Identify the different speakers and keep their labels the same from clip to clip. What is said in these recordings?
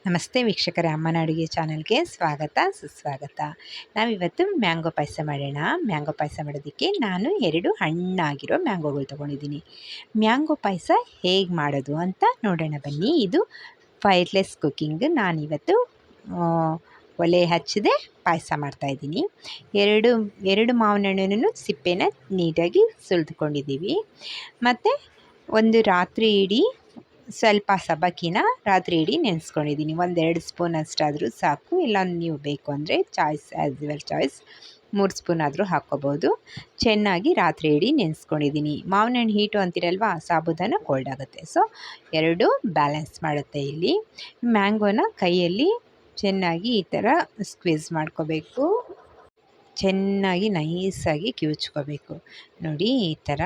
Speaker 1: ನಮಸ್ತೆ ವೀಕ್ಷಕರೇ, ಅಮ್ಮನ ಅಡುಗೆ ಚಾನಲ್ಗೆ ಸ್ವಾಗತ ಸುಸ್ವಾಗತ. ನಾವಿವತ್ತು ಮ್ಯಾಂಗೋ ಪಾಯಸ ಮಾಡೋಣ. ಮ್ಯಾಂಗೋ ಪಾಯಸ ಮಾಡೋದಕ್ಕೆ ನಾನು 2 ಹಣ್ಣಾಗಿರೋ ಮ್ಯಾಂಗೋಗಳು ತೊಗೊಂಡಿದ್ದೀನಿ. ಮ್ಯಾಂಗೋ ಪಾಯಸ ಹೇಗೆ ಮಾಡೋದು ಅಂತ ನೋಡೋಣ ಬನ್ನಿ. ಇದು ಫೈರ್ಲೆಸ್ ಕುಕ್ಕಿಂಗ್. ನಾನಿವತ್ತು ಒಲೆ ಹಚ್ಚದೆ ಪಾಯಸ ಮಾಡ್ತಾಯಿದ್ದೀನಿ. ಎರಡು ಮಾವಿನ ಹಣ್ಣನ್ನು ಸಿಪ್ಪೆನ ನೀಟಾಗಿ ಸುಲಿದುಕೊಂಡಿದ್ದೀವಿ. ಮತ್ತು ಒಂದು ರಾತ್ರಿ ಇಡೀ ಸ್ವಲ್ಪ ಸಬ್ಬಕ್ಕಿನ ರಾತ್ರಿ ಇಡೀ ನೆನೆಸ್ಕೊಂಡಿದ್ದೀನಿ. 1-2 ಸ್ಪೂನ್ ಅಷ್ಟಾದರೂ ಸಾಕು. ಇಲ್ಲ ನೀವು ಬೇಕು ಅಂದರೆ choice as your choice 3 spoon ಆದರೂ ಹಾಕ್ಕೋಬೋದು. ಚೆನ್ನಾಗಿ ರಾತ್ರಿ ಇಡೀ ನೆನೆಸ್ಕೊಂಡಿದ್ದೀನಿ. ಮಾವಿನ ಹಣ್ಣು ಹೀಟು ಅಂತೀರಲ್ವ, ಸಾಬುದಾನ ಕೋಲ್ಡ್ ಆಗುತ್ತೆ. ಸೊ 2 ಬ್ಯಾಲೆನ್ಸ್ ಮಾಡುತ್ತೆ. ಇಲ್ಲಿ ಮ್ಯಾಂಗೋನ ಕೈಯಲ್ಲಿ ಚೆನ್ನಾಗಿ ಈ ಥರ ಸ್ಕ್ವೀಸ್ ಮಾಡ್ಕೋಬೇಕು. ಚೆನ್ನಾಗಿ ನೈಸಾಗಿ ಕಿವುಚ್ಕೋಬೇಕು. ನೋಡಿ ಈ ಥರ.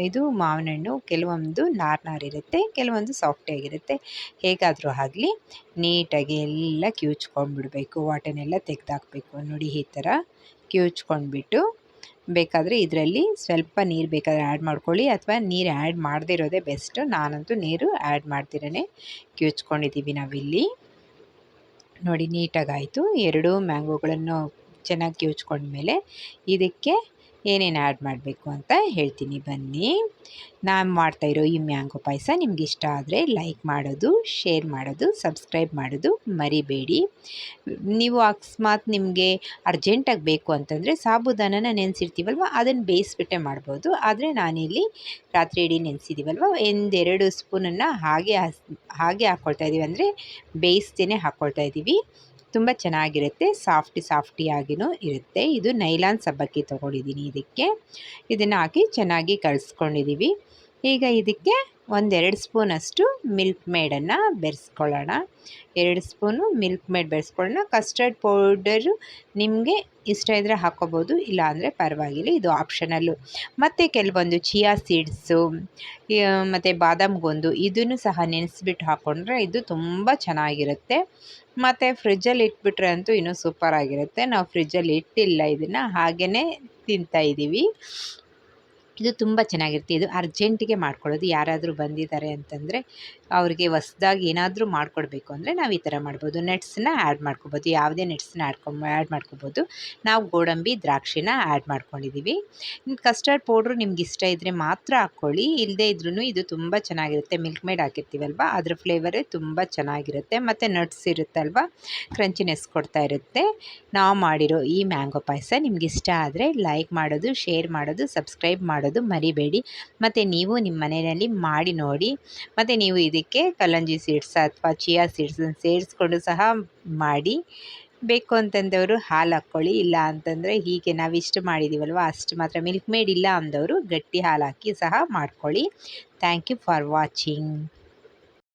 Speaker 1: ಇದು ಮಾವಿನ ಹಣ್ಣು ಕೆಲವೊಂದು ನಾರಿರುತ್ತೆ, ಕೆಲವೊಂದು ಸಾಫ್ಟಾಗಿರುತ್ತೆ. ಹೇಗಾದರೂ ಆಗಲಿ ನೀಟಾಗಿ ಎಲ್ಲ ಕಿವುಚ್ಕೊಂಡ್ಬಿಡ್ಬೇಕು. ವಾಟನೆಲ್ಲ ತೆಗೆದಾಕಬೇಕು. ನೋಡಿ ಈ ಥರ ಕಿವುಚ್ಕೊಂಡ್ಬಿಟ್ಟು ಬೇಕಾದರೆ ಇದರಲ್ಲಿ ಸ್ವಲ್ಪ ನೀರು ಬೇಕಾದರೆ ಆ್ಯಡ್ ಮಾಡ್ಕೊಳ್ಳಿ, ಅಥವಾ ನೀರು ಆ್ಯಡ್ ಮಾಡದೇ ಇರೋದೇ ಬೆಸ್ಟು. ನಾನಂತೂ ನೀರು ಆ್ಯಡ್ ಮಾಡ್ತಿರೇ ಕಿವುಚ್ಕೊಂಡಿದ್ದೀವಿ ನಾವಿಲ್ಲಿ. ನೋಡಿ ನೀಟಾಗಾಯಿತು. 2 ಮ್ಯಾಂಗೋಗಳನ್ನು ಚೆನ್ನಾಗಿ ಕಿವುಚ್ಕೊಂಡ್ಮೇಲೆ ಇದಕ್ಕೆ ಏನೇನು ಆ್ಯಡ್ ಮಾಡಬೇಕು ಅಂತ ಹೇಳ್ತೀನಿ ಬನ್ನಿ. ನಾನು ಮಾಡ್ತಾಯಿರೋ ಈ ಮ್ಯಾಂಗೋ ಪಾಯಸ ನಿಮ್ಗೆ ಇಷ್ಟ ಆದರೆ ಲೈಕ್ ಮಾಡೋದು, ಶೇರ್ ಮಾಡೋದು, ಸಬ್ಸ್ಕ್ರೈಬ್ ಮಾಡೋದು ಮರಿಬೇಡಿ. ನೀವು ಅಕಸ್ಮಾತ್ ನಿಮಗೆ ಅರ್ಜೆಂಟಾಗಿ ಬೇಕು ಅಂತಂದರೆ ಸಾಬುದಾನನ ನೆನೆಸಿರ್ತೀವಲ್ವ, ಅದನ್ನು ಬೇಯಿಸ್ಬಿಟ್ಟೆ ಮಾಡ್ಬೋದು. ಆದರೆ ನಾನಿಲ್ಲಿ ರಾತ್ರಿ ಇಡೀ ನೆನೆಸಿದ್ದೀವಲ್ವ, 1-2 ಸ್ಪೂನನ್ನು ಹಾಗೆ ಹಾಕ್ಕೊಳ್ತಾಯಿದ್ದೀವಿ. ಅಂದರೆ ಬೇಯಿಸ್ದೇ ಹಾಕ್ಕೊಳ್ತಾ ಇದ್ದೀವಿ. ತುಂಬ ಚೆನ್ನಾಗಿರುತ್ತೆ. ಸಾಫ್ಟಿಯಾಗಿಯೂ ಇರುತ್ತೆ. ಇದು ನೈಲಾನ್ ಸಬ್ಬಕ್ಕಿ ತೊಗೊಂಡಿದ್ದೀನಿ. ಇದನ್ನು ಹಾಕಿ ಚೆನ್ನಾಗಿ ಕಲಿಸ್ಕೊಂಡಿದ್ದೀವಿ. ಈಗ ಇದಕ್ಕೆ 1-2 ಸ್ಪೂನಷ್ಟು ಮಿಲ್ಕ್ ಮೇಡನ್ನು ಬೆರೆಸ್ಕೊಳ್ಳೋಣ. 2 ಸ್ಪೂನು ಮಿಲ್ಕ್ ಮೇಡ್ ಬೆರೆಸ್ಕೊಳ್ಳೋಣ. ಕಸ್ಟರ್ಡ್ ಪೌಡರು ನಿಮಗೆ ಇಷ್ಟ ಇದ್ದರೆ ಹಾಕ್ಕೋಬೋದು, ಇಲ್ಲ ಅಂದರೆ ಪರವಾಗಿಲ್ಲ, ಇದು ಆಪ್ಷನಲ್ಲು. ಮತ್ತು ಕೆಲವೊಂದು ಚಿಯಾ ಸೀಡ್ಸು ಮತ್ತು ಬಾದಾಮ್ ಗೊಂದು ಇದನ್ನು ಸಹ ನೆನೆಸ್ಬಿಟ್ಟು ಹಾಕ್ಕೊಂಡ್ರೆ ಇದು ತುಂಬ ಚೆನ್ನಾಗಿರುತ್ತೆ. ಮತ್ತು ಫ್ರಿಜ್ಜಲ್ಲಿ ಇಟ್ಬಿಟ್ರೆ ಅಂತೂ ಇನ್ನೂ ಸೂಪರಾಗಿರುತ್ತೆ. ನಾವು ಫ್ರಿಜ್ಜಲ್ಲಿ ಇಟ್ಟಿಲ್ಲ, ಇದನ್ನು ಹಾಗೆಯೇ ತಿಂತಾಯಿದ್ದೀವಿ. ಇದು ತುಂಬ ಚೆನ್ನಾಗಿರುತ್ತೆ. ಇದು ಅರ್ಜೆಂಟಿಗೆ ಮಾಡ್ಕೊಳ್ಳೋದು. ಯಾರಾದರೂ ಬಂದಿದ್ದಾರೆ ಅಂತಂದರೆ ಅವ್ರಿಗೆ ಹೊಸ್ದಾಗಿ ಏನಾದರೂ ಮಾಡಿಕೊಡ್ಬೇಕು ಅಂದರೆ ನಾವು ಈ ಥರ ಮಾಡ್ಬೋದು. ನಟ್ಸನ್ನ ಆ್ಯಡ್ ಮಾಡ್ಕೊಬೋದು. ಯಾವುದೇ ನಟ್ಸನ್ನ ಆ್ಯಡ್ ಮಾಡ್ಕೊಬೋದು. ನಾವು ಗೋಡಂಬಿ, ದ್ರಾಕ್ಷಿನ ಆ್ಯಡ್ ಮಾಡ್ಕೊಂಡಿದ್ದೀವಿ. ಕಸ್ಟರ್ಡ್ ಪೌಡ್ರು ನಿಮ್ಗೆ ಇಷ್ಟ ಇದ್ದರೆ ಮಾತ್ರ ಹಾಕ್ಕೊಳ್ಳಿ, ಇಲ್ಲದೇ ಇದ್ರೂ ಇದು ತುಂಬ ಚೆನ್ನಾಗಿರುತ್ತೆ. ಮಿಲ್ಕ್ ಮೇಡ್ ಹಾಕಿರ್ತೀವಲ್ವ, ಅದ್ರ ಫ್ಲೇವರೇ ತುಂಬ ಚೆನ್ನಾಗಿರುತ್ತೆ. ಮತ್ತು ನಟ್ಸ್ ಇರುತ್ತಲ್ವ, ಕ್ರಂಚಿನೆಸ್ ಕೊಡ್ತಾ ಇರುತ್ತೆ. ನಾವು ಮಾಡಿರೋ ಈ ಮ್ಯಾಂಗೋ ಪಾಯಸ ನಿಮ್ಗೆ ಇಷ್ಟ ಆದರೆ ಲೈಕ್ ಮಾಡೋದು, ಶೇರ್ ಮಾಡೋದು, ಸಬ್ಸ್ಕ್ರೈಬ್ ಮಾಡೋದು ಮರಿಬೇಡಿ. ಮತ್ತು ನೀವು ನಿಮ್ಮ ಮನೆಯಲ್ಲಿ ಮಾಡಿ ನೋಡಿ. ಮತ್ತು ನೀವು ಇದಕ್ಕೆ ಕಲ್ಲಂಜಿ ಸೀಡ್ಸ್ ಅಥವಾ ಚಿಯಾ ಸೀಡ್ಸನ್ನು ಸೇರಿಸ್ಕೊಂಡು ಸಹ ಮಾಡಿ. ಬೇಕು ಅಂತಂದವರು ಹಾಲು ಹಾಕ್ಕೊಳ್ಳಿ, ಇಲ್ಲ ಅಂತಂದರೆ ಹೀಗೆ ನಾವಿಷ್ಟು ಮಾಡಿದ್ದೀವಲ್ವ ಅಷ್ಟು ಮಾತ್ರ. ಮಿಲ್ಕ್ ಮೇಡ್ ಇಲ್ಲ ಅಂದವರು ಗಟ್ಟಿ ಹಾಲು ಹಾಕಿ ಸಹ ಮಾಡ್ಕೊಳ್ಳಿ. Thank you for watching.